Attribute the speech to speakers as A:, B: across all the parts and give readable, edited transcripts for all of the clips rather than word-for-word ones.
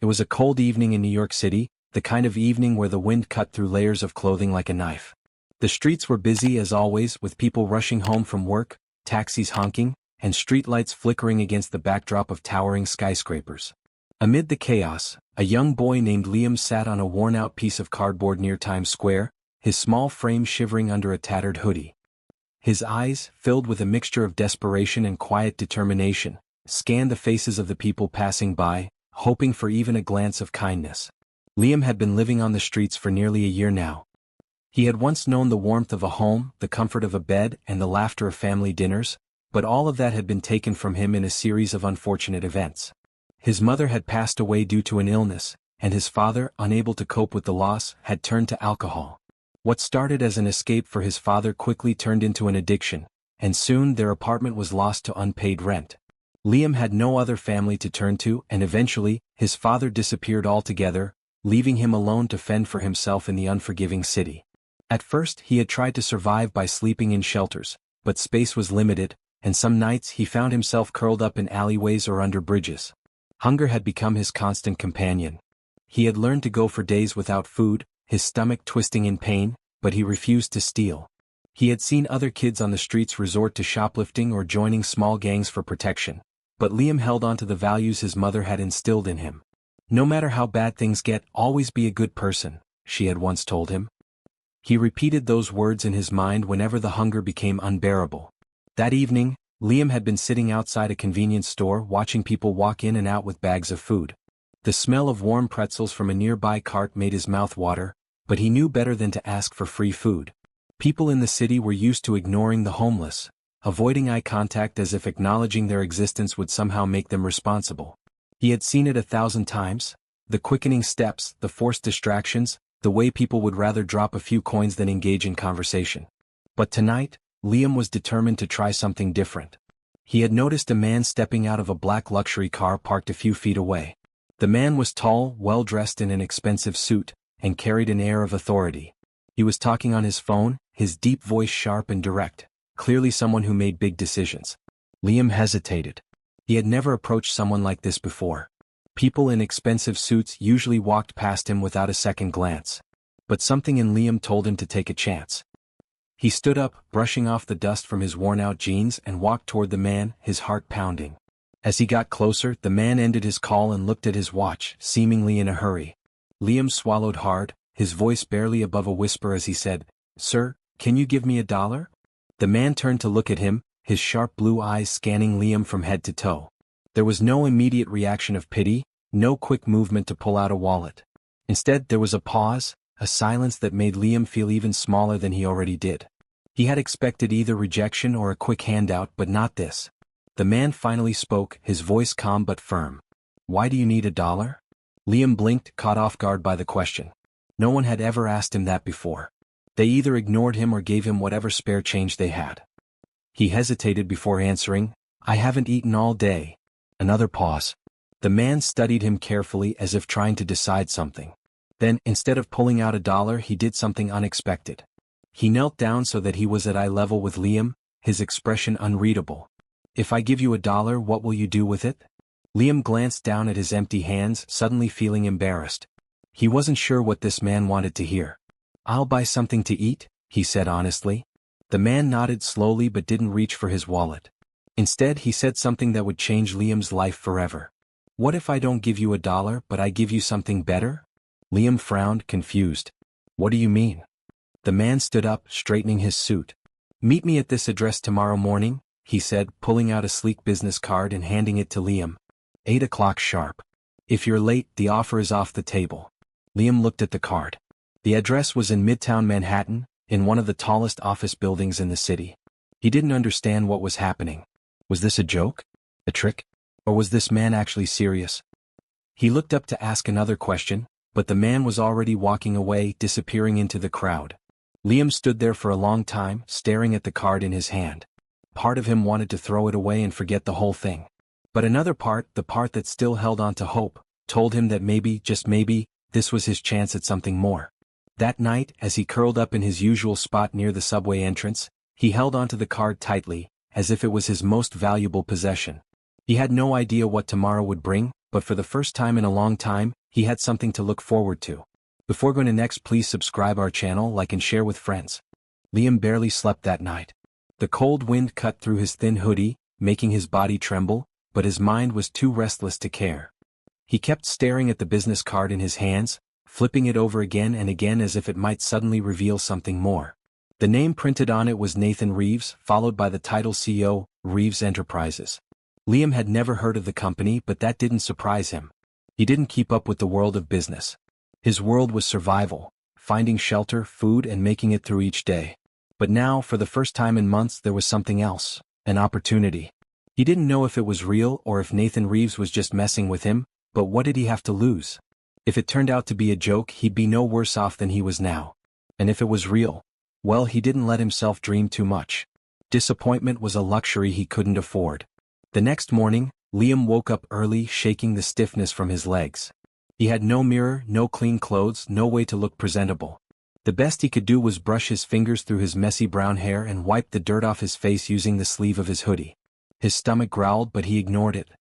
A: It was a cold evening in New York City, the kind of evening where the wind cut through layers of clothing like a knife. The streets were busy as always, with people rushing home from work, taxis honking, and streetlights flickering against the backdrop of towering skyscrapers. Amid the chaos, a young boy named Liam sat on a worn-out piece of cardboard near Times Square, his small frame shivering under a tattered hoodie. His eyes, filled with a mixture of desperation and quiet determination, scanned the faces of the people passing by, hoping for even a glance of kindness. Liam had been living on the streets for nearly a year now. He had once known the warmth of a home, the comfort of a bed, and the laughter of family dinners, but all of that had been taken from him in a series of unfortunate events. His mother had passed away due to an illness, and his father, unable to cope with the loss, had turned to alcohol. What started as an escape for his father quickly turned into an addiction, and soon their apartment was lost to unpaid rent. Liam had no other family to turn to, and eventually, his father disappeared altogether, leaving him alone to fend for himself in the unforgiving city. At first, he had tried to survive by sleeping in shelters, but space was limited, and some nights he found himself curled up in alleyways or under bridges. Hunger had become his constant companion. He had learned to go for days without food, his stomach twisting in pain, but he refused to steal. He had seen other kids on the streets resort to shoplifting or joining small gangs for protection, but Liam held on to the values his mother had instilled in him. No matter how bad things get, always be a good person, she had once told him. He repeated those words in his mind whenever the hunger became unbearable. That evening, Liam had been sitting outside a convenience store watching people walk in and out with bags of food. The smell of warm pretzels from a nearby cart made his mouth water, but he knew better than to ask for free food. People in the city were used to ignoring the homeless, avoiding eye contact as if acknowledging their existence would somehow make them responsible. He had seen it 1,000 times, the quickening steps, the forced distractions, the way people would rather drop a few coins than engage in conversation. But tonight, Liam was determined to try something different. He had noticed a man stepping out of a black luxury car parked a few feet away. The man was tall, well-dressed in an expensive suit, and carried an air of authority. He was talking on his phone, his deep voice sharp and direct, clearly someone who made big decisions. Liam hesitated. He had never approached someone like this before. People in expensive suits usually walked past him without a second glance. But something in Liam told him to take a chance. He stood up, brushing off the dust from his worn-out jeans, and walked toward the man, his heart pounding. As he got closer, the man ended his call and looked at his watch, seemingly in a hurry. Liam swallowed hard, his voice barely above a whisper as he said, "Sir, can you give me $1?" The man turned to look at him, his sharp blue eyes scanning Liam from head to toe. There was no immediate reaction of pity, no quick movement to pull out a wallet. Instead, there was a pause, a silence that made Liam feel even smaller than he already did. He had expected either rejection or a quick handout, but not this. The man finally spoke, his voice calm but firm. "Why do you need $1?" Liam blinked, caught off guard by the question. No one had ever asked him that before. They either ignored him or gave him whatever spare change they had. He hesitated before answering, "I haven't eaten all day." Another pause. The man studied him carefully as if trying to decide something. Then, instead of pulling out $1, he did something unexpected. He knelt down so that he was at eye level with Liam, his expression unreadable. "If I give you $1, what will you do with it?" Liam glanced down at his empty hands, suddenly feeling embarrassed. He wasn't sure what this man wanted to hear. "I'll buy something to eat," he said honestly. The man nodded slowly but didn't reach for his wallet. Instead, he said something that would change Liam's life forever. "What if I don't give you $1 but I give you something better?" Liam frowned, confused. "What do you mean?" The man stood up, straightening his suit. "Meet me at this address tomorrow morning," he said, pulling out a sleek business card and handing it to Liam. 8 o'clock sharp. "If you're late, the offer is off the table." Liam looked at the card. The address was in Midtown Manhattan, in one of the tallest office buildings in the city. He didn't understand what was happening. Was this a joke? A trick? Or was this man actually serious? He looked up to ask another question, but the man was already walking away, disappearing into the crowd. Liam stood there for a long time, staring at the card in his hand. Part of him wanted to throw it away and forget the whole thing. But another part, the part that still held on to hope, told him that maybe, just maybe, this was his chance at something more. That night, as he curled up in his usual spot near the subway entrance, he held onto the card tightly, as if it was his most valuable possession. He had no idea what tomorrow would bring, but for the first time in a long time, he had something to look forward to. Before going to next, please subscribe our channel, like and share with friends. Liam barely slept that night. The cold wind cut through his thin hoodie, making his body tremble, but his mind was too restless to care. He kept staring at the business card in his hands, flipping it over again and again as if it might suddenly reveal something more. The name printed on it was Nathan Reeves, followed by the title CEO, Reeves Enterprises. Liam had never heard of the company, but that didn't surprise him. He didn't keep up with the world of business. His world was survival, finding shelter, food, and making it through each day. But now, for the first time in months, there was something else, an opportunity. He didn't know if it was real or if Nathan Reeves was just messing with him, but what did he have to lose? If it turned out to be a joke, he'd be no worse off than he was now. And if it was real, well, he didn't let himself dream too much. Disappointment was a luxury he couldn't afford. The next morning, Liam woke up early, shaking the stiffness from his legs. He had no mirror, no clean clothes, no way to look presentable. The best he could do was brush his fingers through his messy brown hair and wipe the dirt off his face using the sleeve of his hoodie. His stomach growled, but he ignored it.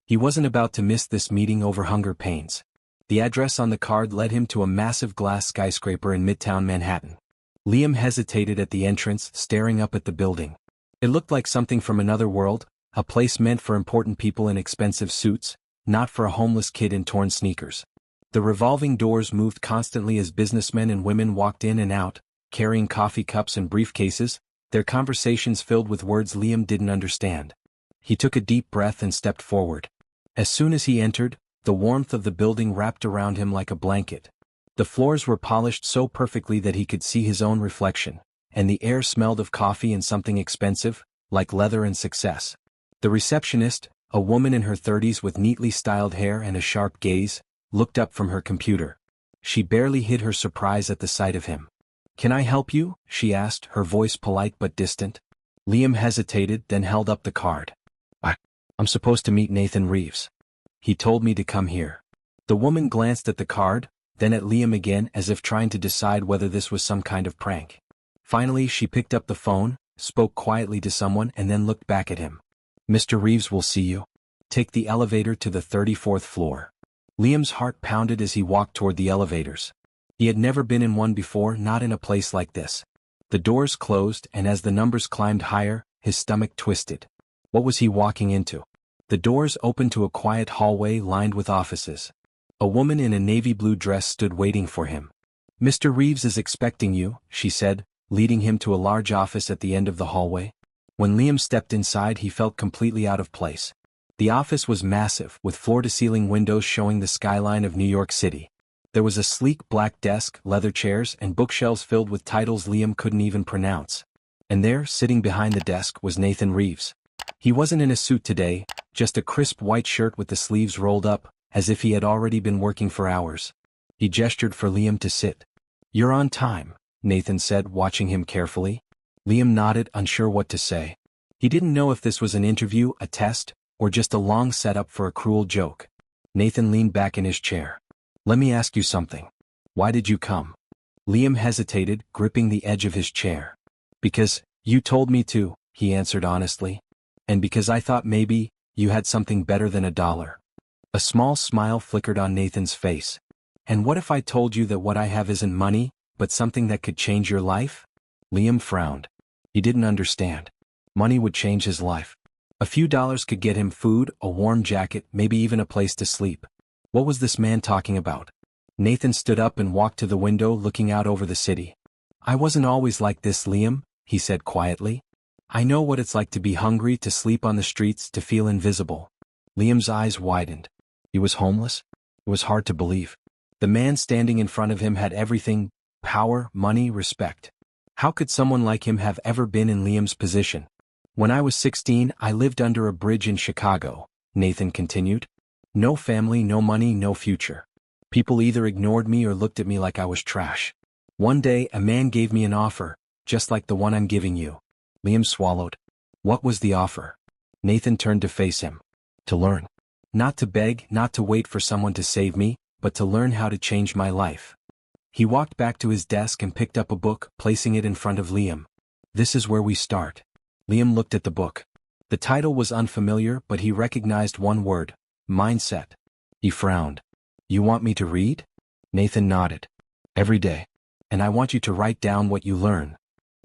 A: He wasn't about to miss this meeting over hunger pains. The address on the card led him to a massive glass skyscraper in Midtown Manhattan. Liam hesitated at the entrance, staring up at the building. It looked like something from another world, a place meant for important people in expensive suits, not for a homeless kid in torn sneakers. The revolving doors moved constantly as businessmen and women walked in and out, carrying coffee cups and briefcases, their conversations filled with words Liam didn't understand. He took a deep breath and stepped forward. As soon as he entered, the warmth of the building wrapped around him like a blanket. The floors were polished so perfectly that he could see his own reflection, and the air smelled of coffee and something expensive, like leather and success. The receptionist, a woman in her 30s with neatly styled hair and a sharp gaze, looked up from her computer. She barely hid her surprise at the sight of him. "Can I help you?" she asked, her voice polite but distant. Liam hesitated, then held up the card. I'm supposed to meet Nathan Reeves. He told me to come here." The woman glanced at the card, then at Liam again as if trying to decide whether this was some kind of prank. Finally, she picked up the phone, spoke quietly to someone and then looked back at him. "Mr. Reeves will see you. Take the elevator to the 34th floor." Liam's heart pounded as he walked toward the elevators. He had never been in one before, not in a place like this. The doors closed, and as the numbers climbed higher, his stomach twisted. What was he walking into? The doors opened to a quiet hallway lined with offices. A woman in a navy blue dress stood waiting for him. "Mr. Reeves is expecting you," she said, leading him to a large office at the end of the hallway. When Liam stepped inside, he felt completely out of place. The office was massive, with floor-to-ceiling windows showing the skyline of New York City. There was a sleek black desk, leather chairs, and bookshelves filled with titles Liam couldn't even pronounce. And there, sitting behind the desk, was Nathan Reeves. He wasn't in a suit today, just a crisp white shirt with the sleeves rolled up, as if he had already been working for hours. He gestured for Liam to sit. "You're on time," Nathan said, watching him carefully. Liam nodded, unsure what to say. He didn't know if this was an interview, a test, or just a long setup for a cruel joke. Nathan leaned back in his chair. "Let me ask you something. Why did you come?" Liam hesitated, gripping the edge of his chair. "Because you told me to," he answered honestly. "And because I thought maybe you had something better than $1. A small smile flickered on Nathan's face. "And what if I told you that what I have isn't money, but something that could change your life?" Liam frowned. He didn't understand. Money would change his life. A few dollars could get him food, a warm jacket, maybe even a place to sleep. What was this man talking about? Nathan stood up and walked to the window, looking out over the city. "I wasn't always like this, Liam," he said quietly. "I know what it's like to be hungry, to sleep on the streets, to feel invisible." Liam's eyes widened. He was homeless? It was hard to believe. The man standing in front of him had everything: power, money, respect. How could someone like him have ever been in Liam's position? "When I was 16, I lived under a bridge in Chicago," Nathan continued. "No family, no money, no future. People either ignored me or looked at me like I was trash. One day, a man gave me an offer, just like the one I'm giving you." Liam swallowed. What was the offer? Nathan turned to face him. "To learn. Not to beg, not to wait for someone to save me, but to learn how to change my life." He walked back to his desk and picked up a book, placing it in front of Liam. "This is where we start." Liam looked at the book. The title was unfamiliar, but he recognized one word: mindset. He frowned. You want me to read? Nathan nodded. Every day. And I want you to write down what you learn.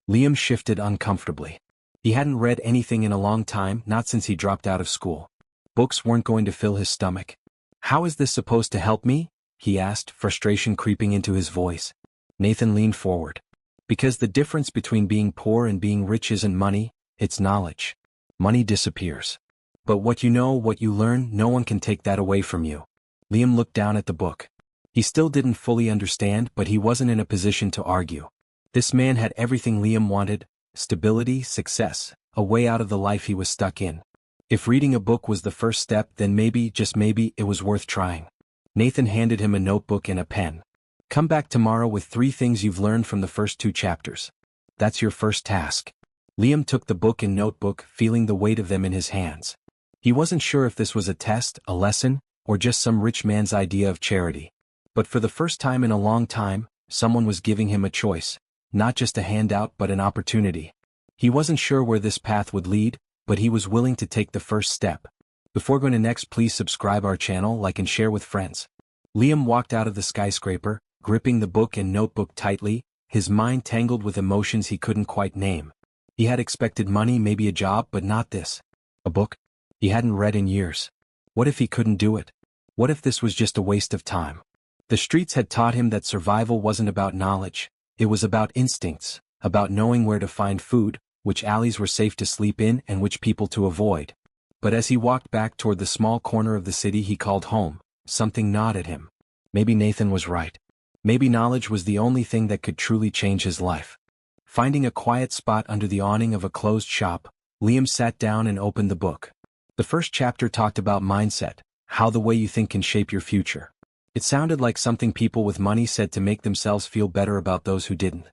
A: Liam shifted uncomfortably. He hadn't read anything in a long time, not since he dropped out of school. Books weren't going to fill his stomach. How is this supposed to help me? He asked, frustration creeping into his voice. Nathan leaned forward. Because the difference between being poor and being rich isn't money, it's knowledge. Money disappears. But what you know, what you learn, no one can take that away from you. Liam looked down at the book. He still didn't fully understand, but he wasn't in a position to argue. This man had everything Liam wanted: stability, success, a way out of the life he was stuck in. If reading a book was the first step, then maybe, just maybe, it was worth trying. Nathan handed him a notebook and a pen. Come back tomorrow with 3 things you've learned from the first 2 chapters. That's your first task. Liam took the book and notebook, feeling the weight of them in his hands. He wasn't sure if this was a test, a lesson, or just some rich man's idea of charity. But for the first time in a long time, someone was giving him a choice, not just a handout but an opportunity. He wasn't sure where this path would lead, but he was willing to take the first step. Before going to next, please subscribe our channel, like and share with friends. Liam walked out of the skyscraper, gripping the book and notebook tightly, his mind tangled with emotions he couldn't quite name. He had expected money, maybe a job, but not this. A book? He hadn't read in years. What if he couldn't do it? What if this was just a waste of time? The streets had taught him that survival wasn't about knowledge. It was about instincts, about knowing where to find food, which alleys were safe to sleep in and which people to avoid. But as he walked back toward the small corner of the city he called home, something gnawed at him. Maybe Nathan was right. Maybe knowledge was the only thing that could truly change his life. Finding a quiet spot under the awning of a closed shop, Liam sat down and opened the book. The first chapter talked about mindset, how the way you think can shape your future. It sounded like something people with money said to make themselves feel better about those who didn't.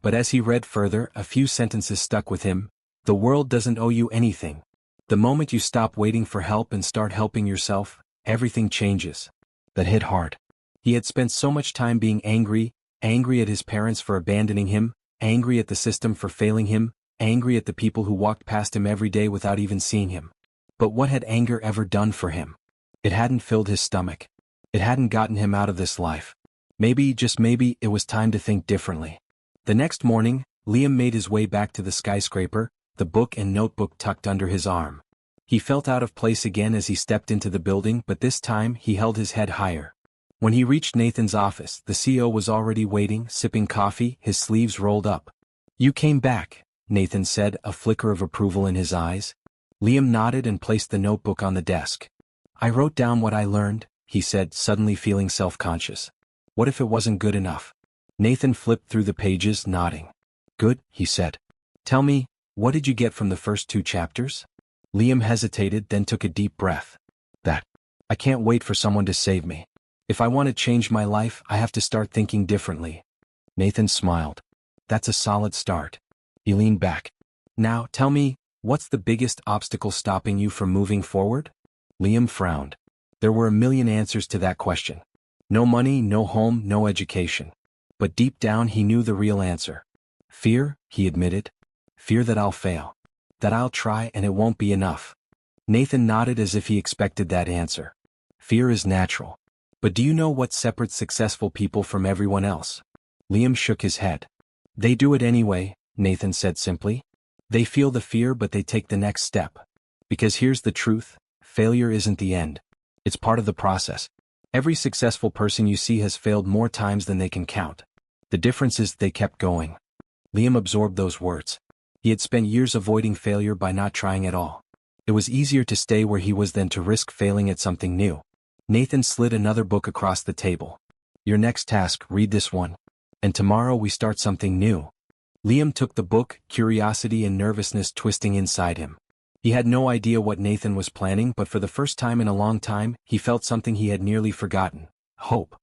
A: But as he read further, a few sentences stuck with him. The world doesn't owe you anything. The moment you stop waiting for help and start helping yourself, everything changes. That hit hard. He had spent so much time being angry at his parents for abandoning him, angry at the system for failing him, angry at the people who walked past him every day without even seeing him. But what had anger ever done for him? It hadn't filled his stomach. It hadn't gotten him out of this life. Maybe, just maybe, it was time to think differently. The next morning, Liam made his way back to the skyscraper, the book and notebook tucked under his arm. He felt out of place again as he stepped into the building, but this time he held his head higher. When he reached Nathan's office, the CEO was already waiting, sipping coffee, his sleeves rolled up. You came back, Nathan said, a flicker of approval in his eyes. Liam nodded and placed the notebook on the desk. I wrote down what I learned, he said, suddenly feeling self-conscious. What if it wasn't good enough? Nathan flipped through the pages, nodding. Good, he said. Tell me, what did you get from the first 2 chapters? Liam hesitated, then took a deep breath. That. I can't wait for someone to save me. If I want to change my life, I have to start thinking differently. Nathan smiled. That's a solid start. He leaned back. Now, tell me, what's the biggest obstacle stopping you from moving forward? Liam frowned. There were a million answers to that question. No money, no home, no education. But deep down he knew the real answer. Fear, he admitted. Fear that I'll fail. That I'll try and it won't be enough. Nathan nodded as if he expected that answer. Fear is natural. But do you know what separates successful people from everyone else? Liam shook his head. They do it anyway, Nathan said simply. They feel the fear but they take the next step. Because here's the truth, failure isn't the end. It's part of the process. Every successful person you see has failed more times than they can count. The difference is they kept going. Liam absorbed those words. He had spent years avoiding failure by not trying at all. It was easier to stay where he was than to risk failing at something new. Nathan slid another book across the table. Your next task, read this one. And tomorrow we start something new. Liam took the book, curiosity and nervousness twisting inside him. He had no idea what Nathan was planning, but for the first time in a long time, he felt something he had nearly forgotten: hope.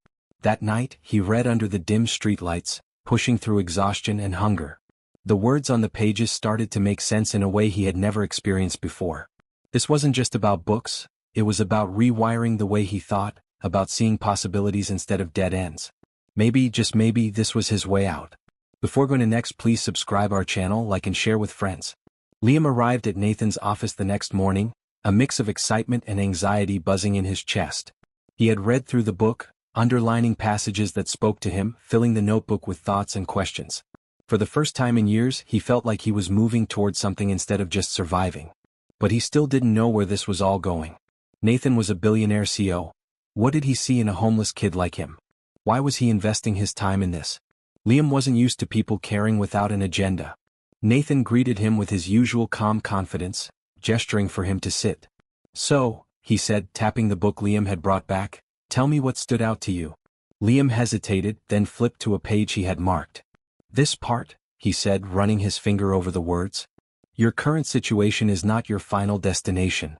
A: That night, he read under the dim streetlights, pushing through exhaustion and hunger. The words on the pages started to make sense in a way he had never experienced before. This wasn't just about books, it was about rewiring the way he thought, about seeing possibilities instead of dead ends. Maybe, just maybe, this was his way out. Before going to next, please subscribe our channel, like and share with friends. Liam arrived at Nathan's office the next morning, a mix of excitement and anxiety buzzing in his chest. He had read through the book, underlining passages that spoke to him, filling the notebook with thoughts and questions. For the first time in years, he felt like he was moving towards something instead of just surviving. But he still didn't know where this was all going. Nathan was a billionaire CEO. What did he see in a homeless kid like him? Why was he investing his time in this? Liam wasn't used to people caring without an agenda. Nathan greeted him with his usual calm confidence, gesturing for him to sit. "So," he said, tapping the book Liam had brought back, "tell me what stood out to you." Liam hesitated, then flipped to a page he had marked. "This part," he said, running his finger over the words. "Your current situation is not your final destination."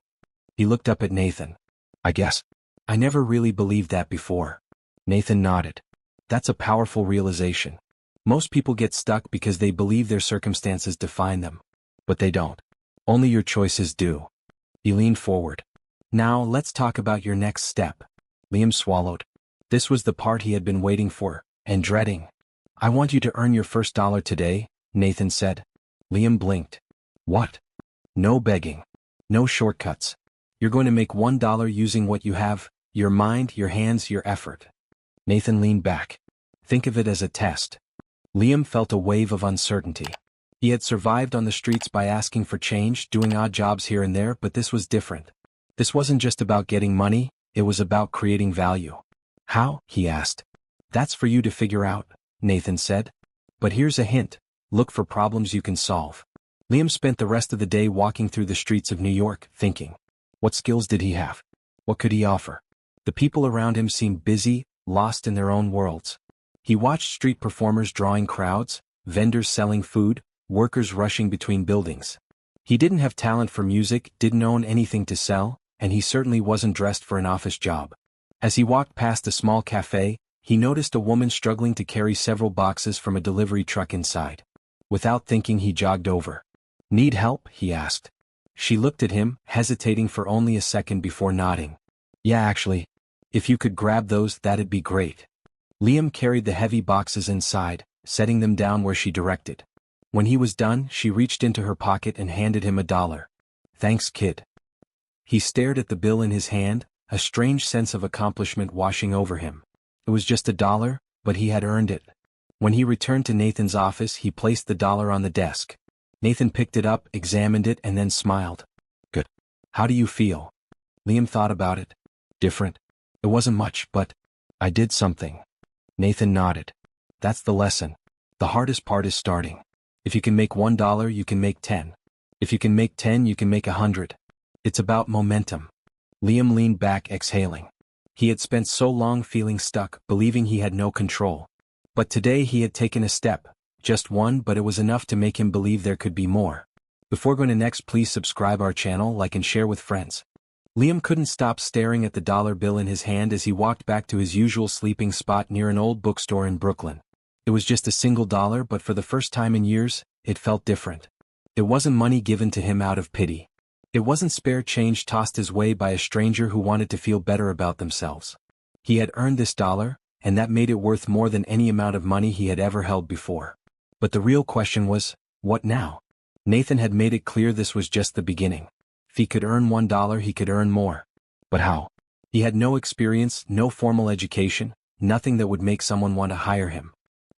A: He looked up at Nathan. "I guess. I never really believed that before." Nathan nodded. "That's a powerful realization. Most people get stuck because they believe their circumstances define them. But they don't. Only your choices do." He leaned forward. "Now let's talk about your next step." Liam swallowed. This was the part he had been waiting for, and dreading. "I want you to earn your first dollar today," Nathan said. Liam blinked. "What?" "No begging. No shortcuts. You're going to make $1 using what you have, your mind, your hands, your effort." Nathan leaned back. "Think of it as a test." Liam felt a wave of uncertainty. He had survived on the streets by asking for change, doing odd jobs here and there, but this was different. This wasn't just about getting money, it was about creating value. "How?" he asked. "That's for you to figure out," Nathan said. "But here's a hint. Look for problems you can solve." Liam spent the rest of the day walking through the streets of New York, thinking. What skills did he have? What could he offer? The people around him seemed busy, lost in their own worlds. He watched street performers drawing crowds, vendors selling food, workers rushing between buildings. He didn't have talent for music, didn't own anything to sell, and he certainly wasn't dressed for an office job. As he walked past a small cafe, he noticed a woman struggling to carry several boxes from a delivery truck inside. Without thinking, he jogged over. "Need help?" he asked. She looked at him, hesitating for only a second before nodding. "Yeah, actually. If you could grab those, that'd be great." Liam carried the heavy boxes inside, setting them down where she directed. When he was done, she reached into her pocket and handed him $1. "Thanks, kid." He stared at the bill in his hand, a strange sense of accomplishment washing over him. It was just $1, but he had earned it. When he returned to Nathan's office, he placed the dollar on the desk. Nathan picked it up, examined it, and then smiled. "Good. How do you feel?" Liam thought about it. "Different. It wasn't much, but I did something." Nathan nodded. "That's the lesson. The hardest part is starting. If you can make $1, you can make 10. If you can make 10, you can make 100. It's about momentum." Liam leaned back, exhaling. He had spent so long feeling stuck, believing he had no control. But today he had taken a step, just one, but it was enough to make him believe there could be more. Before going to next, please subscribe our channel, like and share with friends. Liam couldn't stop staring at the dollar bill in his hand as he walked back to his usual sleeping spot near an old bookstore in Brooklyn. It was just a single dollar, but for the first time in years, it felt different. It wasn't money given to him out of pity. It wasn't spare change tossed his way by a stranger who wanted to feel better about themselves. He had earned this dollar, and that made it worth more than any amount of money he had ever held before. But the real question was, what now? Nathan had made it clear this was just the beginning. If he could earn $1, he could earn more. But how? He had no experience, no formal education, nothing that would make someone want to hire him.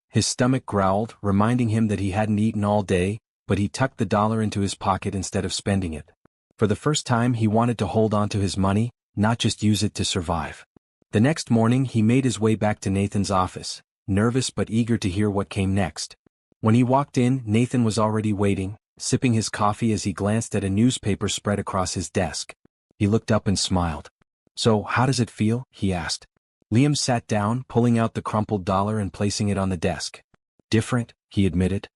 A: His stomach growled, reminding him that he hadn't eaten all day, but he tucked the dollar into his pocket instead of spending it. For the first time, he wanted to hold on to his money, not just use it to survive. The next morning, he made his way back to Nathan's office, nervous but eager to hear what came next. When he walked in, Nathan was already waiting, sipping his coffee as he glanced at a newspaper spread across his desk. He looked up and smiled. "So, how does it feel?" he asked. Liam sat down, pulling out the crumpled dollar and placing it on the desk. "Different," he admitted.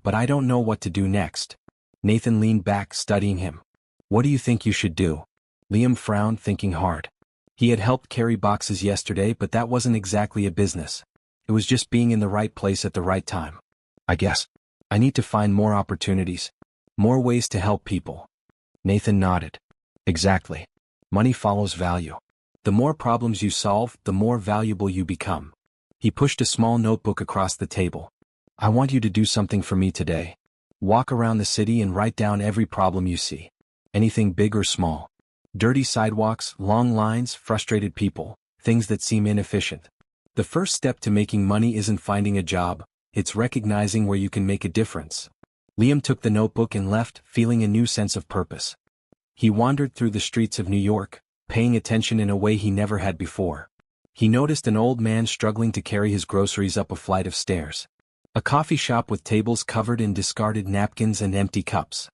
A: "But I don't know what to do next." Nathan leaned back, studying him. "What do you think you should do?" Liam frowned, thinking hard. He had helped carry boxes yesterday, but that wasn't exactly a business. It was just being in the right place at the right time. "I guess I need to find more opportunities, more ways to help people." Nathan nodded. "Exactly. Money follows value. The more problems you solve, the more valuable you become." He pushed a small notebook across the table. "I want you to do something for me today. Walk around the city and write down every problem you see. Anything big or small. Dirty sidewalks, long lines, frustrated people. things that seem inefficient. The first step to making money isn't finding a job, it's recognizing where you can make a difference. Liam took the notebook and left, feeling a new sense of purpose. He wandered through the streets of New York, paying attention in a way he never had before. He noticed an old man struggling to carry his groceries up a flight of stairs. A coffee shop with tables covered in discarded napkins and empty cups.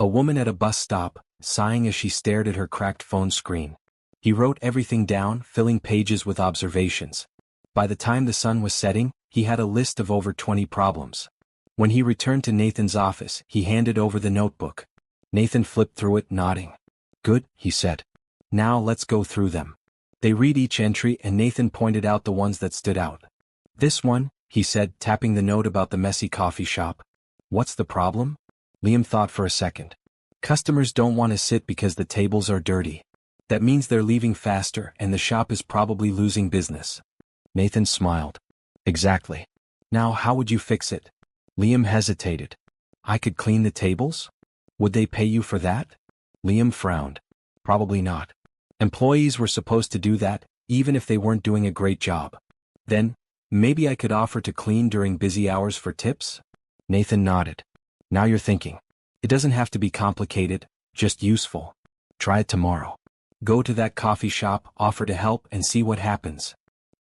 A: A woman at a bus stop, sighing as she stared at her cracked phone screen. He wrote everything down, filling pages with observations. By the time the sun was setting, he had a list of over 20 problems. When he returned to Nathan's office, he handed over the notebook. Nathan flipped through it, nodding. "Good," he said. "Now let's go through them." They read each entry and Nathan pointed out the ones that stood out. "This one," he said, tapping the note about the messy coffee shop. "What's the problem?" Liam thought for a second. "Customers don't want to sit because the tables are dirty. That means they're leaving faster and the shop is probably losing business." Nathan smiled. "Exactly. Now how would you fix it?" Liam hesitated. "I could clean the tables? Would they pay you for that?" Liam frowned. "Probably not. Employees were supposed to do that, even if they weren't doing a great job." "Then, maybe I could offer to clean during busy hours for tips?" Nathan nodded. "Now you're thinking. It doesn't have to be complicated, just useful. Try it tomorrow. Go to that coffee shop, offer to help, and see what happens."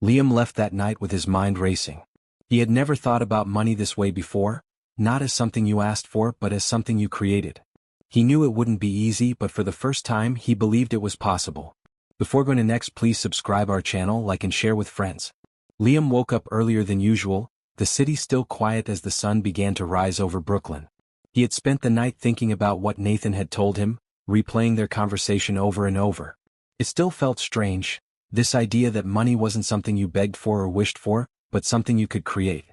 A: Liam left that night with his mind racing. He had never thought about money this way before, not as something you asked for but as something you created. He knew it wouldn't be easy, but for the first time he believed it was possible. Before going to next, please subscribe our channel, like and share with friends. Liam woke up earlier than usual, the city still quiet as the sun began to rise over Brooklyn. He had spent the night thinking about what Nathan had told him, replaying their conversation over and over. It still felt strange, this idea that money wasn't something you begged for or wished for, but something you could create.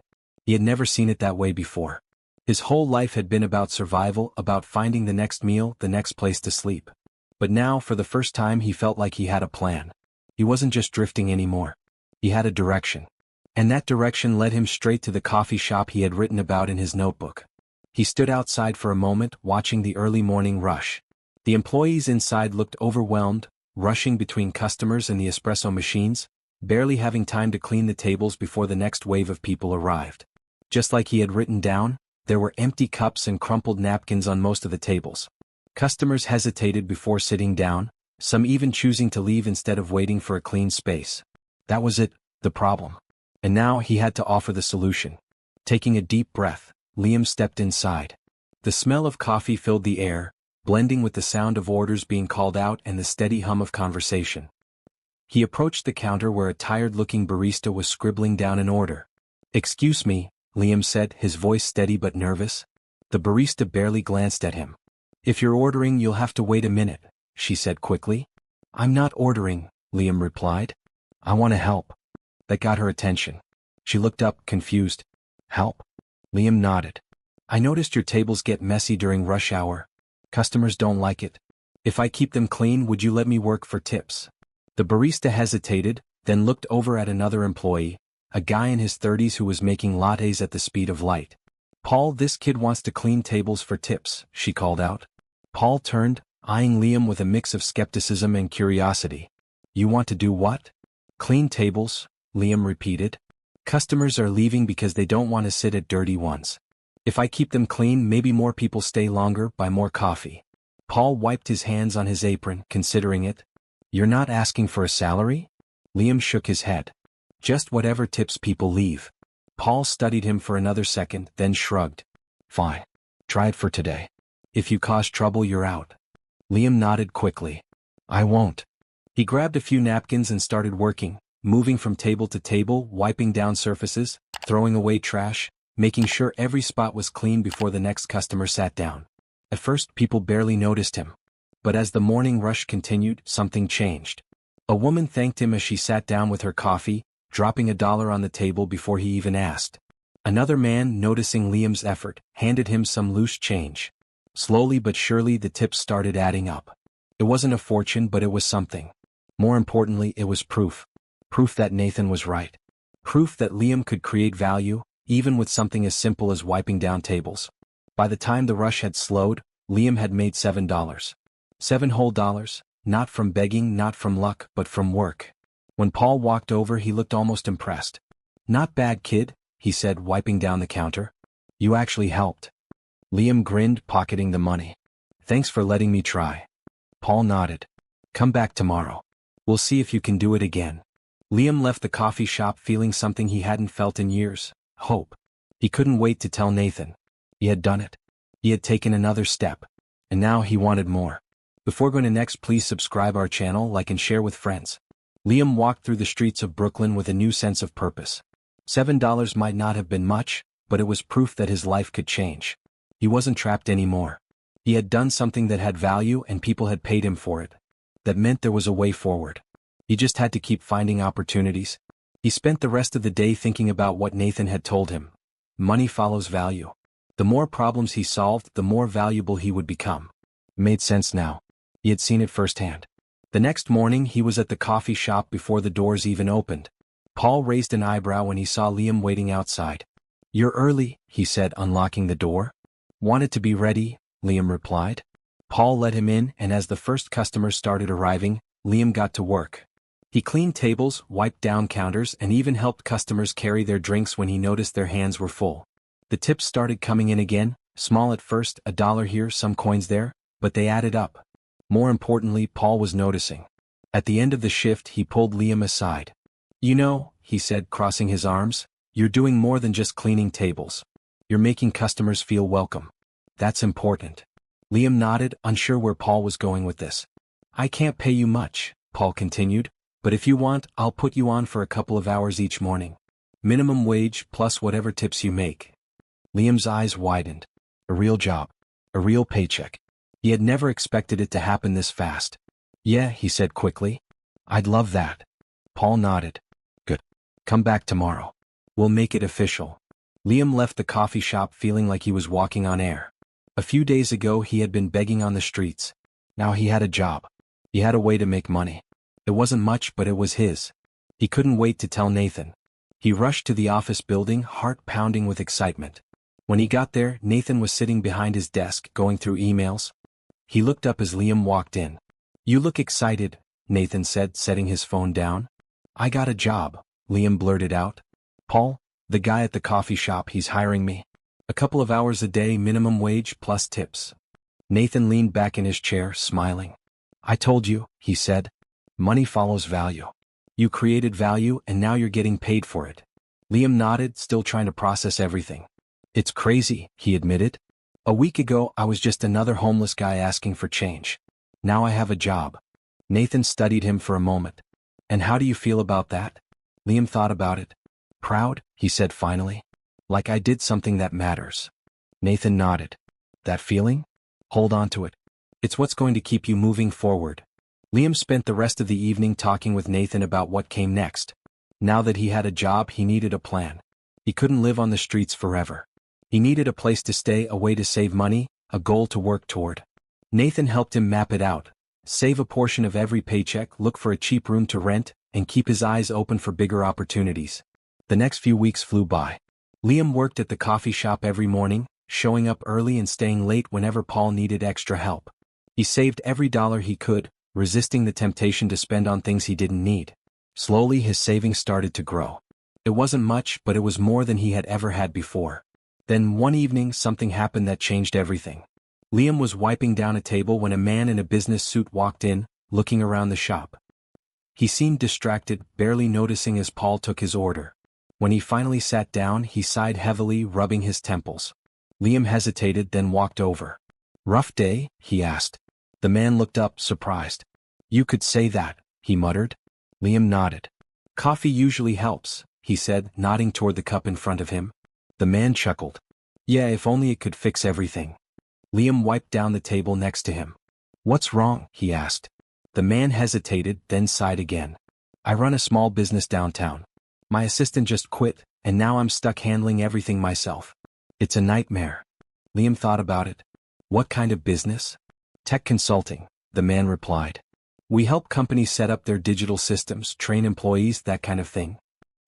A: He had never seen it that way before. His whole life had been about survival, about finding the next meal, the next place to sleep. But now, for the first time, he felt like he had a plan. He wasn't just drifting anymore. He had a direction. And that direction led him straight to the coffee shop he had written about in his notebook. He stood outside for a moment, watching the early morning rush. The employees inside looked overwhelmed, rushing between customers and the espresso machines, barely having time to clean the tables before the next wave of people arrived. Just like he had written down, there were empty cups and crumpled napkins on most of the tables. Customers hesitated before sitting down, some even choosing to leave instead of waiting for a clean space. That was it, the problem. And now he had to offer the solution. Taking a deep breath, Liam stepped inside. The smell of coffee filled the air, blending with the sound of orders being called out and the steady hum of conversation. He approached the counter where a tired-looking barista was scribbling down an order. "Excuse me," Liam said, his voice steady but nervous. The barista barely glanced at him. "If you're ordering, you'll have to wait a minute," she said quickly. "I'm not ordering," Liam replied. "I want to help." That got her attention. She looked up, confused. "Help?" Liam nodded. "I noticed your tables get messy during rush hour. Customers don't like it. If I keep them clean, would you let me work for tips?" The barista hesitated, then looked over at another employee, a guy in his 30s who was making lattes at the speed of light. "Paul, this kid wants to clean tables for tips," she called out. Paul turned, eyeing Liam with a mix of skepticism and curiosity. "You want to do what?" "Clean tables," Liam repeated. "Customers are leaving because they don't want to sit at dirty ones. If I keep them clean, maybe more people stay longer, buy more coffee." Paul wiped his hands on his apron, considering it. "You're not asking for a salary?" Liam shook his head. "Just whatever tips people leave." Paul studied him for another second, then shrugged. "Fine. Try it for today. If you cause trouble, you're out." Liam nodded quickly. "I won't." He grabbed a few napkins and started working, moving from table to table, wiping down surfaces, throwing away trash, making sure every spot was clean before the next customer sat down. At first, people barely noticed him. But as the morning rush continued, something changed. A woman thanked him as she sat down with her coffee, dropping $1 on the table before he even asked. Another man, noticing Liam's effort, handed him some loose change. Slowly but surely the tips started adding up. It wasn't a fortune, but it was something. More importantly, it was proof. Proof that Nathan was right. Proof that Liam could create value, even with something as simple as wiping down tables. By the time the rush had slowed, Liam had made $7. $7 whole, not from begging, not from luck, but from work. When Paul walked over, he looked almost impressed. "Not bad, kid," he said, wiping down the counter. "You actually helped." Liam grinned, pocketing the money. "Thanks for letting me try." Paul nodded. "Come back tomorrow. We'll see if you can do it again." Liam left the coffee shop feeling something he hadn't felt in years: hope. He couldn't wait to tell Nathan. He had done it. He had taken another step. And now he wanted more. Before going to next, please subscribe our channel, like and share with friends. Liam walked through the streets of Brooklyn with a new sense of purpose. $7 might not have been much, but it was proof that his life could change. He wasn't trapped anymore. He had done something that had value and people had paid him for it. That meant there was a way forward. He just had to keep finding opportunities. He spent the rest of the day thinking about what Nathan had told him. Money follows value. The more problems he solved, the more valuable he would become. It made sense now. He had seen it firsthand. The next morning he was at the coffee shop before the doors even opened. Paul raised an eyebrow when he saw Liam waiting outside. "You're early," he said, unlocking the door. "Wanted to be ready," Liam replied. Paul let him in, and as the first customers started arriving, Liam got to work. He cleaned tables, wiped down counters, and even helped customers carry their drinks when he noticed their hands were full. The tips started coming in again, small at first, $1 here, some coins there, but they added up. More importantly, Paul was noticing. At the end of the shift, he pulled Liam aside. "You know," he said, crossing his arms, "you're doing more than just cleaning tables. You're making customers feel welcome. That's important." Liam nodded, unsure where Paul was going with this. "I can't pay you much," Paul continued, "but if you want, I'll put you on for a couple of hours each morning. Minimum wage plus whatever tips you make." Liam's eyes widened. A real job. A real paycheck. He had never expected it to happen this fast. "Yeah," he said quickly. "I'd love that." Paul nodded. "Good. Come back tomorrow. We'll make it official." Liam left the coffee shop feeling like he was walking on air. A few days ago he had been begging on the streets. Now he had a job. He had a way to make money. It wasn't much, but it was his. He couldn't wait to tell Nathan. He rushed to the office building, heart pounding with excitement. When he got there, Nathan was sitting behind his desk, going through emails. He looked up as Liam walked in. "You look excited," Nathan said, setting his phone down. "I got a job," Liam blurted out. "Paul, the guy at the coffee shop, he's hiring me. A couple of hours a day, minimum wage plus tips." Nathan leaned back in his chair, smiling. "I told you," he said. "Money follows value. You created value and now you're getting paid for it." Liam nodded, still trying to process everything. "It's crazy," he admitted. "A week ago I was just another homeless guy asking for change. Now I have a job." Nathan studied him for a moment. "And how do you feel about that?" Liam thought about it. "Proud," he said finally. "Like I did something that matters." Nathan nodded. "That feeling? Hold on to it. It's what's going to keep you moving forward." Liam spent the rest of the evening talking with Nathan about what came next. Now that he had a job, he needed a plan. He couldn't live on the streets forever. He needed a place to stay, a way to save money, a goal to work toward. Nathan helped him map it out. Save a portion of every paycheck, look for a cheap room to rent, and keep his eyes open for bigger opportunities. The next few weeks flew by. Liam worked at the coffee shop every morning, showing up early and staying late whenever Paul needed extra help. He saved every dollar he could, resisting the temptation to spend on things he didn't need. Slowly his savings started to grow. It wasn't much, but it was more than he had ever had before. Then one evening something happened that changed everything. Liam was wiping down a table when a man in a business suit walked in, looking around the shop. He seemed distracted, barely noticing as Paul took his order. When he finally sat down, he sighed heavily, rubbing his temples. Liam hesitated, then walked over. "Rough day?" he asked. The man looked up, surprised. "You could say that," he muttered. Liam nodded. "Coffee usually helps," he said, nodding toward the cup in front of him. The man chuckled. "Yeah, if only it could fix everything." Liam wiped down the table next to him. "What's wrong?" he asked. The man hesitated, then sighed again. "I run a small business downtown. My assistant just quit, and now I'm stuck handling everything myself. It's a nightmare." Liam thought about it. "What kind of business?" "Tech consulting," the man replied. "We help companies set up their digital systems, train employees, that kind of thing."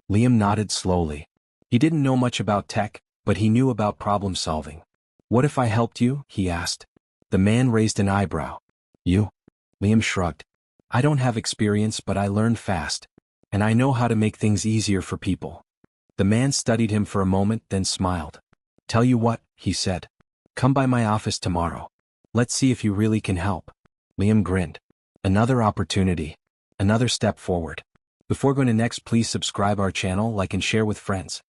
A: Liam nodded slowly. He didn't know much about tech, but he knew about problem solving. "What if I helped you?" he asked. The man raised an eyebrow. "You?" Liam shrugged. "I don't have experience, but I learned fast. and I know how to make things easier for people. The man studied him for a moment, then smiled. Tell you what, he said. Come by my office tomorrow. Let's see if you really can help. Liam grinned. Another opportunity. Another step forward. Before going to next, please subscribe our channel, like and share with friends.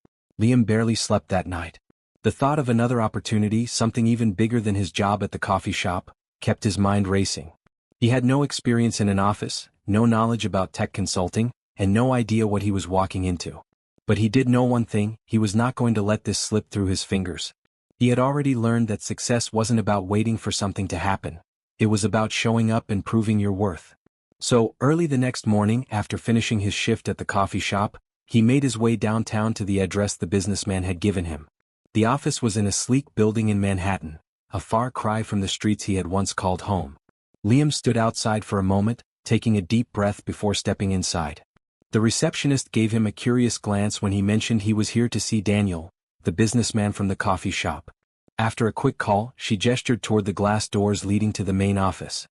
A: Liam barely slept that night. The thought of another opportunity, something even bigger than his job at the coffee shop, kept his mind racing. He had no experience in an office, no knowledge about tech consulting, and no idea what he was walking into. But he did know one thing: he was not going to let this slip through his fingers. He had already learned that success wasn't about waiting for something to happen. It was about showing up and proving your worth. So, early the next morning, after finishing his shift at the coffee shop, he made his way downtown to the address the businessman had given him. The office was in a sleek building in Manhattan, a far cry from the streets he had once called home. Liam stood outside for a moment, taking a deep breath before stepping inside. The receptionist gave him a curious glance when he mentioned he was here to see Daniel, the businessman from the coffee shop. After a quick call, she gestured toward the glass doors leading to the main office.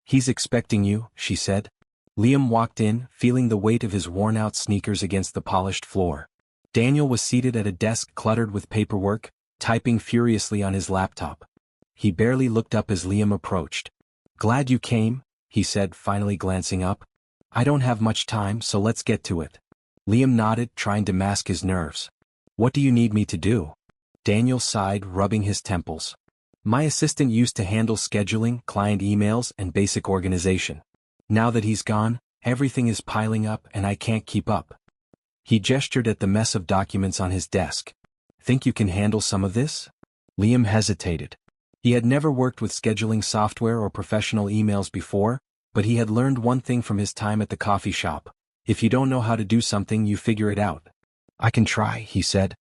A: He's expecting you, she said. Liam walked in, feeling the weight of his worn-out sneakers against the polished floor. Daniel was seated at a desk cluttered with paperwork, typing furiously on his laptop. He barely looked up as Liam approached. Glad you came, he said, finally glancing up. I don't have much time, so let's get to it. Liam nodded, trying to mask his nerves. What do you need me to do? Daniel sighed, rubbing his temples. My assistant used to handle scheduling, client emails, and basic organization. Now that he's gone, everything is piling up and I can't keep up. He gestured at the mess of documents on his desk. Think you can handle some of this? Liam hesitated. He had never worked with scheduling software or professional emails before, but he had learned one thing from his time at the coffee shop. If you don't know how to do something, you figure it out. I can try, he said.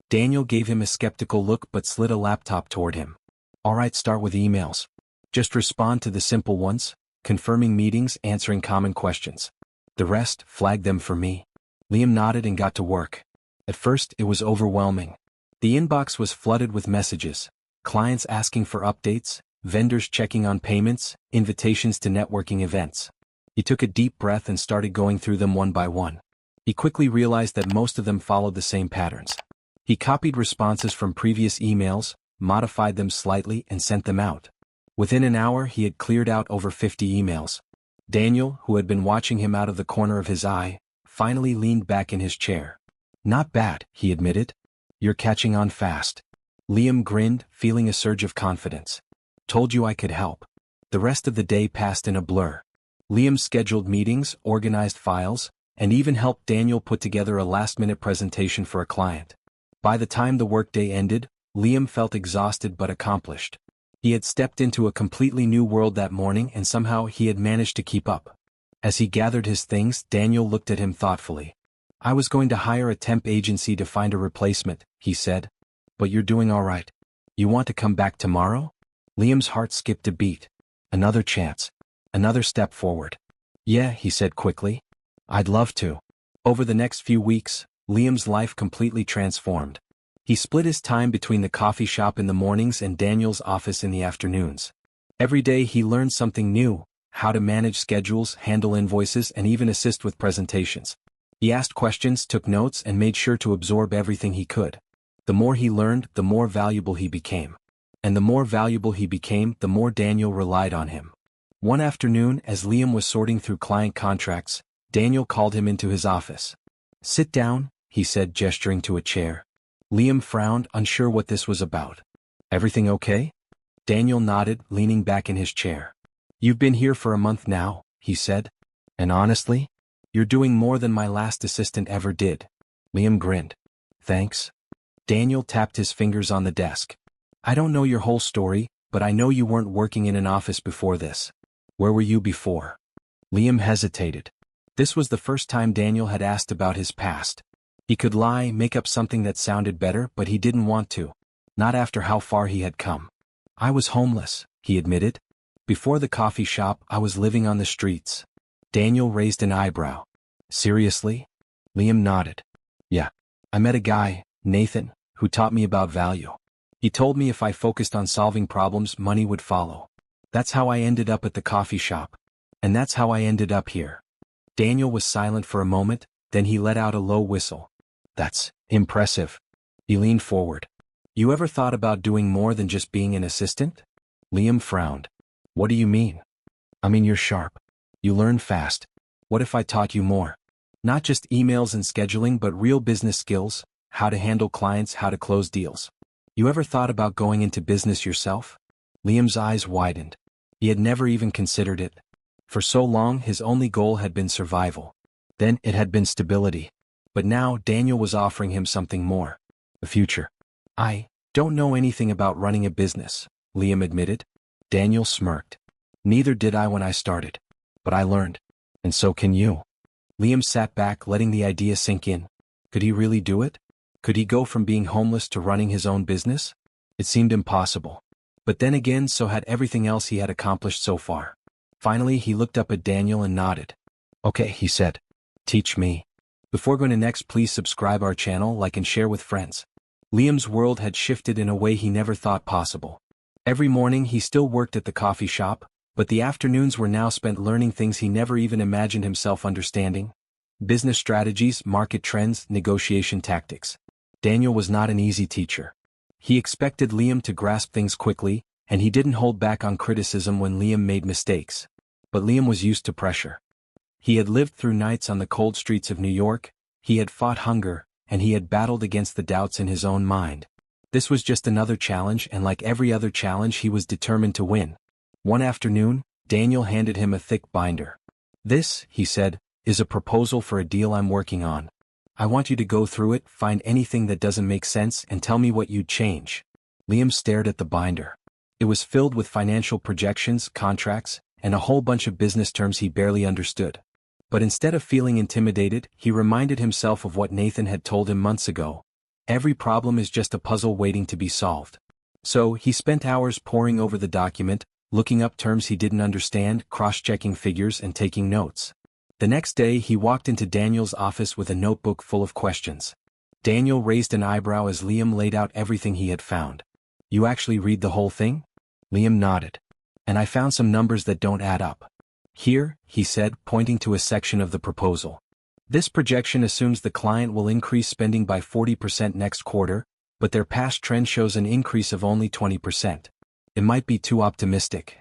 A: Daniel gave him a skeptical look but slid a laptop toward him. All right, start with emails. Just respond to the simple ones, confirming meetings, answering common questions. The rest, flag them for me. Liam nodded and got to work. At first, it was overwhelming. The inbox was flooded with messages, clients asking for updates, vendors checking on payments, invitations to networking events. He took a deep breath and started going through them one by one. He quickly realized that most of them followed the same patterns. He copied responses from previous emails, modified them slightly, and sent them out. Within an hour, he had cleared out over 50 emails. Daniel, who had been watching him out of the corner of his eye, finally leaned back in his chair. Not bad, he admitted. You're catching on fast. Liam grinned, feeling a surge of confidence. Told you I could help. The rest of the day passed in a blur. Liam scheduled meetings, organized files, and even helped Daniel put together a last-minute presentation for a client. By the time the workday ended, Liam felt exhausted but accomplished. He had stepped into a completely new world that morning and somehow he had managed to keep up. As he gathered his things, Daniel looked at him thoughtfully. I was going to hire a temp agency to find a replacement, he said. But you're doing all right. You want to come back tomorrow? Liam's heart skipped a beat. Another chance. Another step forward. Yeah, he said quickly. I'd love to. Over the next few weeks, Liam's life completely transformed. He split his time between the coffee shop in the mornings and Daniel's office in the afternoons. Every day he learned something new, how to manage schedules, handle invoices, and even assist with presentations. He asked questions, took notes, and made sure to absorb everything he could. The more he learned, the more valuable he became. And the more valuable he became, the more Daniel relied on him. One afternoon, as Liam was sorting through client contracts, Daniel called him into his office. Sit down, he said, gesturing to a chair. Liam frowned, unsure what this was about. Everything okay? Daniel nodded, leaning back in his chair. You've been here for a month now, he said. And honestly, you're doing more than my last assistant ever did. Liam grinned. Thanks. Daniel tapped his fingers on the desk. I don't know your whole story, but I know you weren't working in an office before this. Where were you before? Liam hesitated. This was the first time Daniel had asked about his past. He could lie, make up something that sounded better, but he didn't want to. Not after how far he had come. I was homeless, he admitted. Before the coffee shop, I was living on the streets. Daniel raised an eyebrow. Seriously? Liam nodded. Yeah. I met a guy, Nathan, who taught me about value. He told me if I focused on solving problems, money would follow. That's how I ended up at the coffee shop. And that's how I ended up here. Daniel was silent for a moment, then he let out a low whistle. That's impressive. He leaned forward. You ever thought about doing more than just being an assistant? Liam frowned. What do you mean? I mean you're sharp. You learn fast. What if I taught you more? Not just emails and scheduling but real business skills, how to handle clients, how to close deals. You ever thought about going into business yourself? Liam's eyes widened. He had never even considered it. For so long his only goal had been survival. Then it had been stability. But now Daniel was offering him something more. A future. I don't know anything about running a business, Liam admitted. Daniel smirked. Neither did I when I started. But I learned. And so can you. Liam sat back, letting the idea sink in. Could he really do it? Could he go from being homeless to running his own business? It seemed impossible. But then again, so had everything else he had accomplished so far. Finally, he looked up at Daniel and nodded. Okay, he said. Teach me. Before going to next, please subscribe our channel, like and share with friends. Liam's world had shifted in a way he never thought possible. Every morning he still worked at the coffee shop, but the afternoons were now spent learning things he never even imagined himself understanding. Business strategies, market trends, negotiation tactics. Daniel was not an easy teacher. He expected Liam to grasp things quickly, and he didn't hold back on criticism when Liam made mistakes. But Liam was used to pressure. He had lived through nights on the cold streets of New York, he had fought hunger, and he had battled against the doubts in his own mind. This was just another challenge, and like every other challenge he was determined to win. One afternoon, Daniel handed him a thick binder. This, he said, is a proposal for a deal I'm working on. I want you to go through it, find anything that doesn't make sense, and tell me what you'd change. Liam stared at the binder. It was filled with financial projections, contracts, and a whole bunch of business terms he barely understood. But instead of feeling intimidated, he reminded himself of what Nathan had told him months ago. Every problem is just a puzzle waiting to be solved. So, he spent hours poring over the document, looking up terms he didn't understand, cross-checking figures and taking notes. The next day he walked into Daniel's office with a notebook full of questions. Daniel raised an eyebrow as Liam laid out everything he had found. You actually read the whole thing? Liam nodded. And I found some numbers that don't add up. Here, he said, pointing to a section of the proposal. This projection assumes the client will increase spending by 40% next quarter, but their past trend shows an increase of only 20%. It might be too optimistic.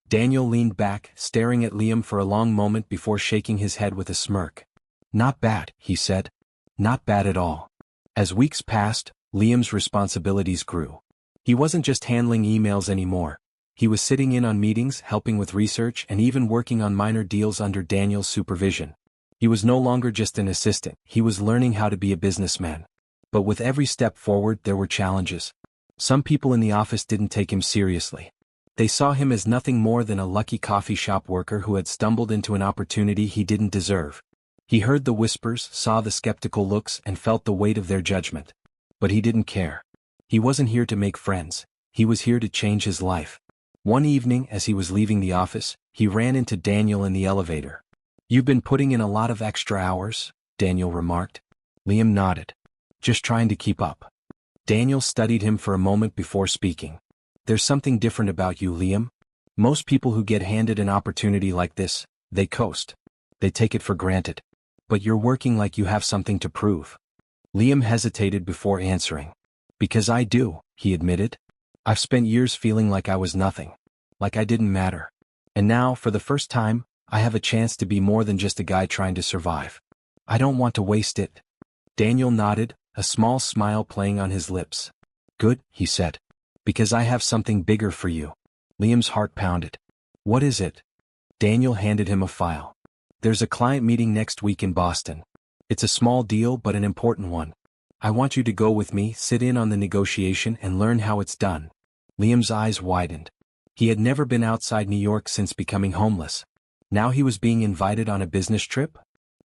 A: Daniel leaned back, staring at Liam for a long moment before shaking his head with a smirk. Not bad, he said. Not bad at all. As weeks passed, Liam's responsibilities grew. He wasn't just handling emails anymore. He was sitting in on meetings, helping with research, and even working on minor deals under Daniel's supervision. He was no longer just an assistant, he was learning how to be a businessman. But with every step forward there were challenges. Some people in the office didn't take him seriously. They saw him as nothing more than a lucky coffee shop worker who had stumbled into an opportunity he didn't deserve. He heard the whispers, saw the skeptical looks, and felt the weight of their judgment. But he didn't care. He wasn't here to make friends. He was here to change his life. One evening, as he was leaving the office, he ran into Daniel in the elevator. You've been putting in a lot of extra hours, Daniel remarked. Liam nodded. Just trying to keep up. Daniel studied him for a moment before speaking. There's something different about you, Liam. Most people who get handed an opportunity like this, they coast. They take it for granted. But you're working like you have something to prove. Liam hesitated before answering. Because I do, he admitted. I've spent years feeling like I was nothing. Like I didn't matter. And now, for the first time, I have a chance to be more than just a guy trying to survive. I don't want to waste it. Daniel nodded, a small smile playing on his lips. Good, he said. Because I have something bigger for you. Liam's heart pounded. What is it? Daniel handed him a file. There's a client meeting next week in Boston. It's a small deal but an important one. I want you to go with me, sit in on the negotiation and learn how it's done. Liam's eyes widened. He had never been outside New York since becoming homeless. Now he was being invited on a business trip?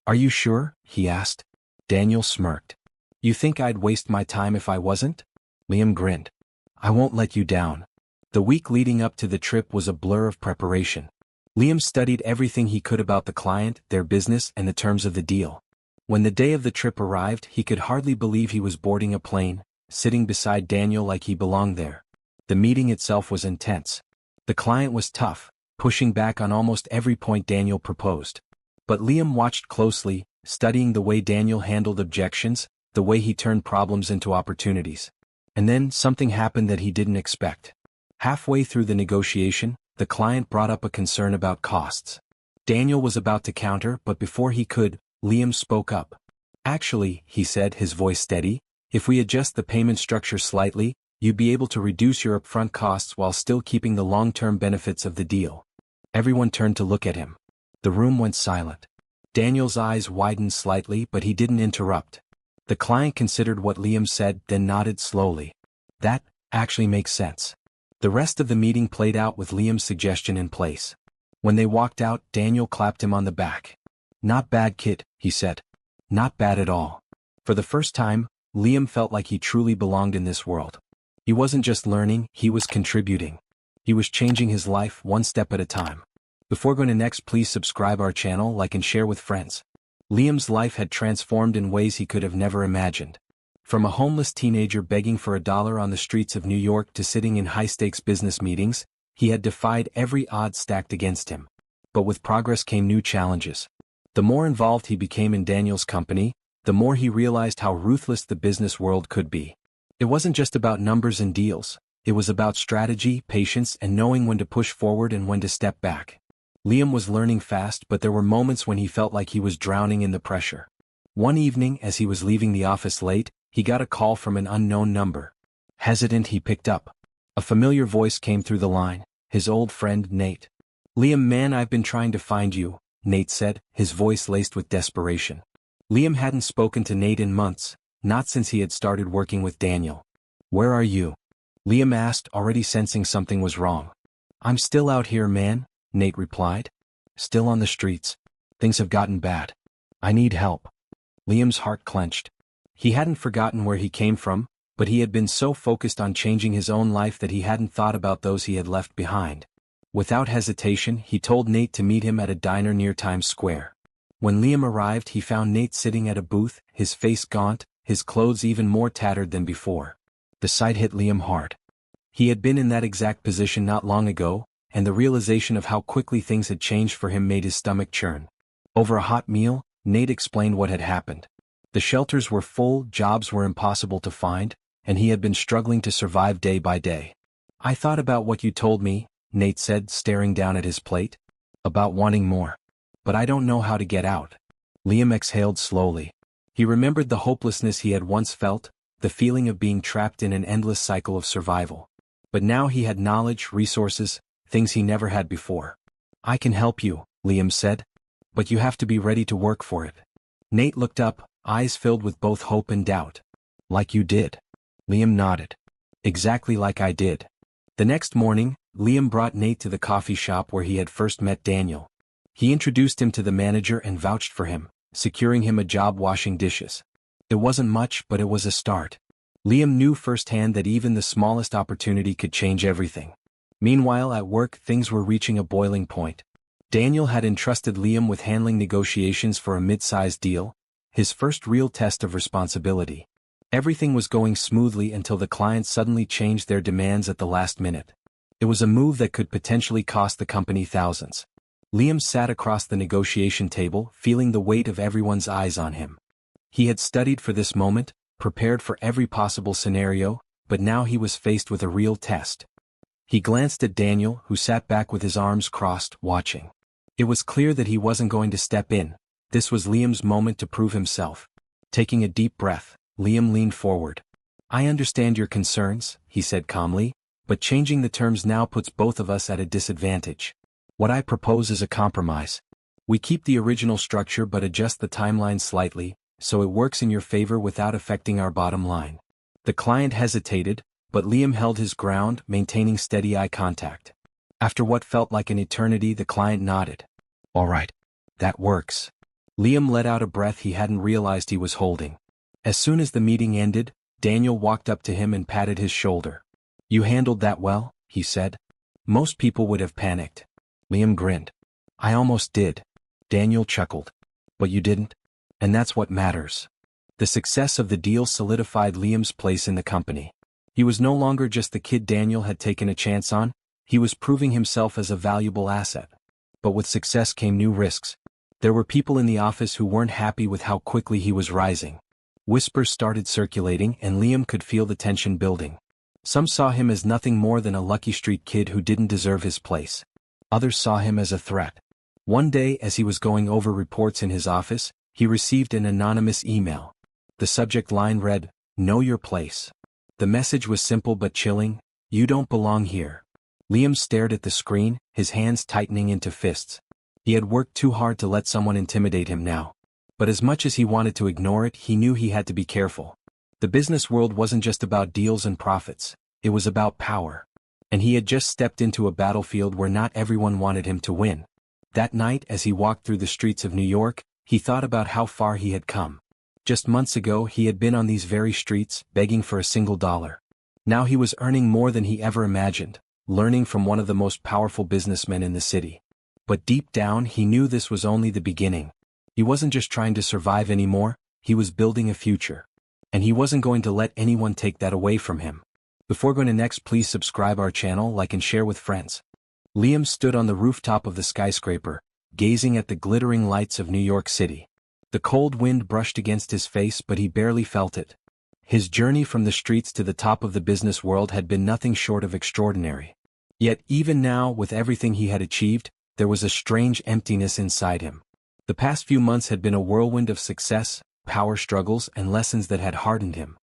A: Are you sure? He asked. Daniel smirked. You think I'd waste my time if I wasn't? Liam grinned. I won't let you down. The week leading up to the trip was a blur of preparation. Liam studied everything he could about the client, their business, and the terms of the deal. When the day of the trip arrived, he could hardly believe he was boarding a plane, sitting beside Daniel like he belonged there. The meeting itself was intense. The client was tough, pushing back on almost every point Daniel proposed. But Liam watched closely, studying the way Daniel handled objections, the way he turned problems into opportunities. And then something happened that he didn't expect. Halfway through the negotiation, the client brought up a concern about costs. Daniel was about to counter, but before he could, Liam spoke up. Actually, he said, his voice steady, if we adjust the payment structure slightly, you'd be able to reduce your upfront costs while still keeping the long-term benefits of the deal. Everyone turned to look at him. The room went silent. Daniel's eyes widened slightly, but he didn't interrupt. The client considered what Liam said, then nodded slowly. That actually makes sense. The rest of the meeting played out with Liam's suggestion in place. When they walked out, Daniel clapped him on the back. Not bad, kid, he said. Not bad at all. For the first time, Liam felt like he truly belonged in this world. He wasn't just learning, he was contributing. He was changing his life one step at a time. Before going to next, please subscribe our channel, like and share with friends. Liam's life had transformed in ways he could have never imagined. From a homeless teenager begging for $1 on the streets of New York to sitting in high-stakes business meetings, he had defied every odds stacked against him. But with progress came new challenges. The more involved he became in Daniel's company, the more he realized how ruthless the business world could be. It wasn't just about numbers and deals, it was about strategy, patience, and knowing when to push forward and when to step back. Liam was learning fast, but there were moments when he felt like he was drowning in the pressure. One evening, as he was leaving the office late, he got a call from an unknown number. Hesitant, he picked up. A familiar voice came through the line, his old friend Nate. Liam, man, I've been trying to find you, Nate said, his voice laced with desperation. Liam hadn't spoken to Nate in months, not since he had started working with Daniel. Where are you? Liam asked, already sensing something was wrong. I'm still out here, man, Nate replied. Still on the streets. Things have gotten bad. I need help. Liam's heart clenched. He hadn't forgotten where he came from, but he had been so focused on changing his own life that he hadn't thought about those he had left behind. Without hesitation, he told Nate to meet him at a diner near Times Square. When Liam arrived, he found Nate sitting at a booth, his face gaunt, his clothes even more tattered than before. The sight hit Liam hard. He had been in that exact position not long ago, and the realization of how quickly things had changed for him made his stomach churn. Over a hot meal, Nate explained what had happened. The shelters were full, jobs were impossible to find, and he had been struggling to survive day by day. I thought about what you told me, Nate said, staring down at his plate. About wanting more. But I don't know how to get out. Liam exhaled slowly. He remembered the hopelessness he had once felt, the feeling of being trapped in an endless cycle of survival. But now he had knowledge, resources, things he never had before. I can help you, Liam said. But you have to be ready to work for it. Nate looked up, eyes filled with both hope and doubt. Like you did. Liam nodded. Exactly like I did. The next morning, Liam brought Nate to the coffee shop where he had first met Daniel. He introduced him to the manager and vouched for him, securing him a job washing dishes. It wasn't much, but it was a start. Liam knew firsthand that even the smallest opportunity could change everything. Meanwhile, at work, things were reaching a boiling point. Daniel had entrusted Liam with handling negotiations for a mid-sized deal, his first real test of responsibility. Everything was going smoothly until the client suddenly changed their demands at the last minute. It was a move that could potentially cost the company thousands. Liam sat across the negotiation table, feeling the weight of everyone's eyes on him. He had studied for this moment, prepared for every possible scenario, but now he was faced with a real test. He glanced at Daniel, who sat back with his arms crossed, watching. It was clear that he wasn't going to step in. This was Liam's moment to prove himself. Taking a deep breath, Liam leaned forward. I understand your concerns, he said calmly, but changing the terms now puts both of us at a disadvantage. What I propose is a compromise. We keep the original structure but adjust the timeline slightly, so it works in your favor without affecting our bottom line. The client hesitated, but Liam held his ground, maintaining steady eye contact. After what felt like an eternity, the client nodded. All right. That works. Liam let out a breath he hadn't realized he was holding. As soon as the meeting ended, Daniel walked up to him and patted his shoulder. You handled that well, he said. Most people would have panicked. Liam grinned. I almost did. Daniel chuckled. But you didn't? And that's what matters. The success of the deal solidified Liam's place in the company. He was no longer just the kid Daniel had taken a chance on, he was proving himself as a valuable asset. But with success came new risks. There were people in the office who weren't happy with how quickly he was rising. Whispers started circulating and Liam could feel the tension building. Some saw him as nothing more than a lucky street kid who didn't deserve his place. Others saw him as a threat. One day, as he was going over reports in his office, he received an anonymous email. The subject line read, "Know your place." The message was simple but chilling: "You don't belong here." Liam stared at the screen, his hands tightening into fists. He had worked too hard to let someone intimidate him now. But as much as he wanted to ignore it, he knew he had to be careful. The business world wasn't just about deals and profits, it was about power. And he had just stepped into a battlefield where not everyone wanted him to win. That night, as he walked through the streets of New York, he thought about how far he had come. Just months ago, he had been on these very streets, begging for a single dollar. Now he was earning more than he ever imagined, learning from one of the most powerful businessmen in the city. But deep down, he knew this was only the beginning. He wasn't just trying to survive anymore, he was building a future. And he wasn't going to let anyone take that away from him. Before going to next, please subscribe our channel, like and share with friends. Liam stood on the rooftop of the skyscraper, gazing at the glittering lights of New York City. The cold wind brushed against his face, but he barely felt it. His journey from the streets to the top of the business world had been nothing short of extraordinary. Yet even now, with everything he had achieved, there was a strange emptiness inside him. The past few months had been a whirlwind of success, power struggles, and lessons that had hardened him.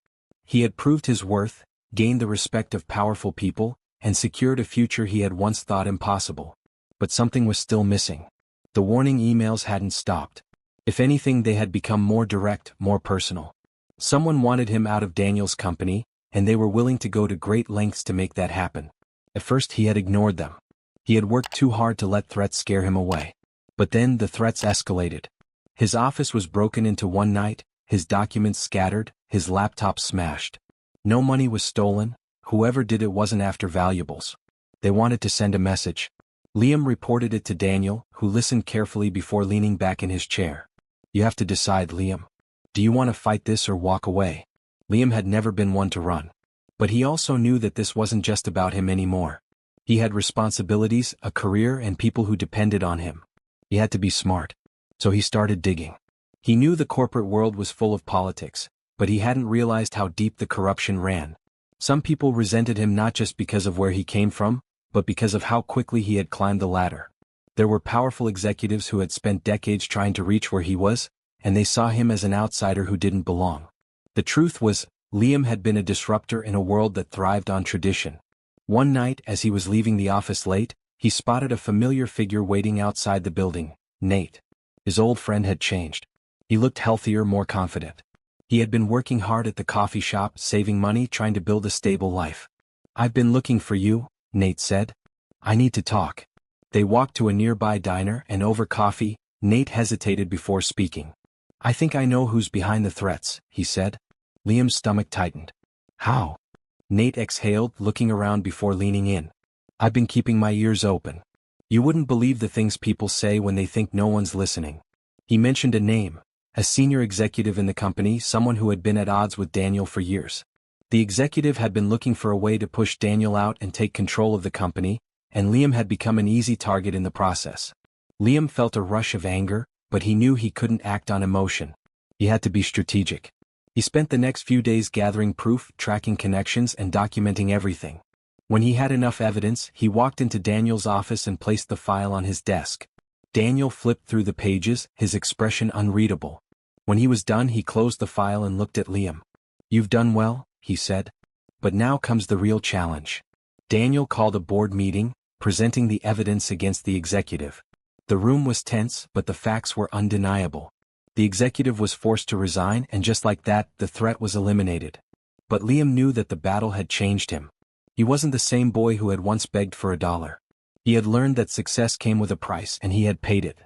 A: He had proved his worth, gained the respect of powerful people, and secured a future he had once thought impossible. But something was still missing. The warning emails hadn't stopped. If anything, they had become more direct, more personal. Someone wanted him out of Daniel's company, and they were willing to go to great lengths to make that happen. At first he had ignored them. He had worked too hard to let threats scare him away. But then the threats escalated. His office was broken into one night, his documents scattered, his laptop smashed. No money was stolen, whoever did it wasn't after valuables. They wanted to send a message. Liam reported it to Daniel, who listened carefully before leaning back in his chair. "You have to decide, Liam. Do you want to fight this or walk away?" Liam had never been one to run. But he also knew that this wasn't just about him anymore. He had responsibilities, a career, and people who depended on him. He had to be smart. So he started digging. He knew the corporate world was full of politics, but he hadn't realized how deep the corruption ran. Some people resented him not just because of where he came from, but because of how quickly he had climbed the ladder. There were powerful executives who had spent decades trying to reach where he was, and they saw him as an outsider who didn't belong. The truth was, Liam had been a disruptor in a world that thrived on tradition. One night, as he was leaving the office late, he spotted a familiar figure waiting outside the building: Nate. His old friend had changed. He looked healthier, more confident. He had been working hard at the coffee shop, saving money, trying to build a stable life. "I've been looking for you," Nate said. "I need to talk." They walked to a nearby diner, and over coffee, Nate hesitated before speaking. "I think I know who's behind the threats," he said. Liam's stomach tightened. "How?" Nate exhaled, looking around before leaning in. "I've been keeping my ears open. You wouldn't believe the things people say when they think no one's listening." He mentioned a name, a senior executive in the company, someone who had been at odds with Daniel for years. The executive had been looking for a way to push Daniel out and take control of the company, and Liam had become an easy target in the process. Liam felt a rush of anger, but he knew he couldn't act on emotion. He had to be strategic. He spent the next few days gathering proof, tracking connections, and documenting everything. When he had enough evidence, he walked into Daniel's office and placed the file on his desk. Daniel flipped through the pages, his expression unreadable. When he was done, he closed the file and looked at Liam. "You've done well," he said. "But now comes the real challenge." Daniel called a board meeting, presenting the evidence against the executive. The room was tense, but the facts were undeniable. The executive was forced to resign, and just like that, the threat was eliminated. But Liam knew that the battle had changed him. He wasn't the same boy who had once begged for a dollar. He had learned that success came with a price, and he had paid it.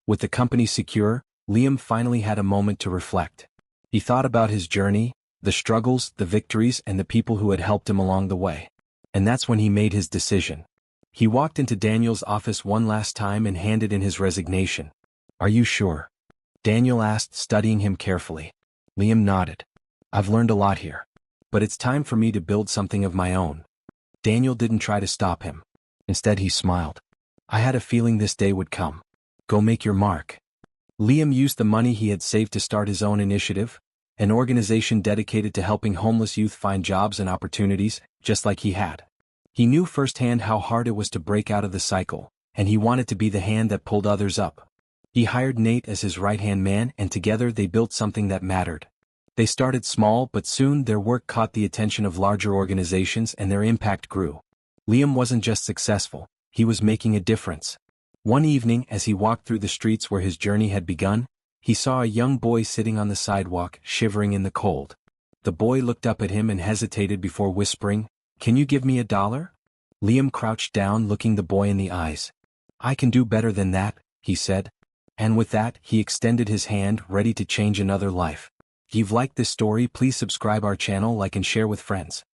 A: With the company secure, Liam finally had a moment to reflect. He thought about his journey, the struggles, the victories, and the people who had helped him along the way. And that's when he made his decision. He walked into Daniel's office one last time and handed in his resignation. "Are you sure?" Daniel asked, studying him carefully. Liam nodded. "I've learned a lot here. But it's time for me to build something of my own." Daniel didn't try to stop him. Instead, he smiled. "I had a feeling this day would come. Go make your mark." Liam used the money he had saved to start his own initiative, an organization dedicated to helping homeless youth find jobs and opportunities, just like he had. He knew firsthand how hard it was to break out of the cycle, and he wanted to be the hand that pulled others up. He hired Nate as his right-hand man, and together they built something that mattered. They started small, but soon their work caught the attention of larger organizations and their impact grew. Liam wasn't just successful, he was making a difference. One evening, as he walked through the streets where his journey had begun, he saw a young boy sitting on the sidewalk, shivering in the cold. The boy looked up at him and hesitated before whispering, "Can you give me $1?" Liam crouched down, looking the boy in the eyes. "I can do better than that," he said. And with that, he extended his hand, ready to change another life. If you've liked this story, please subscribe our channel, like and share with friends.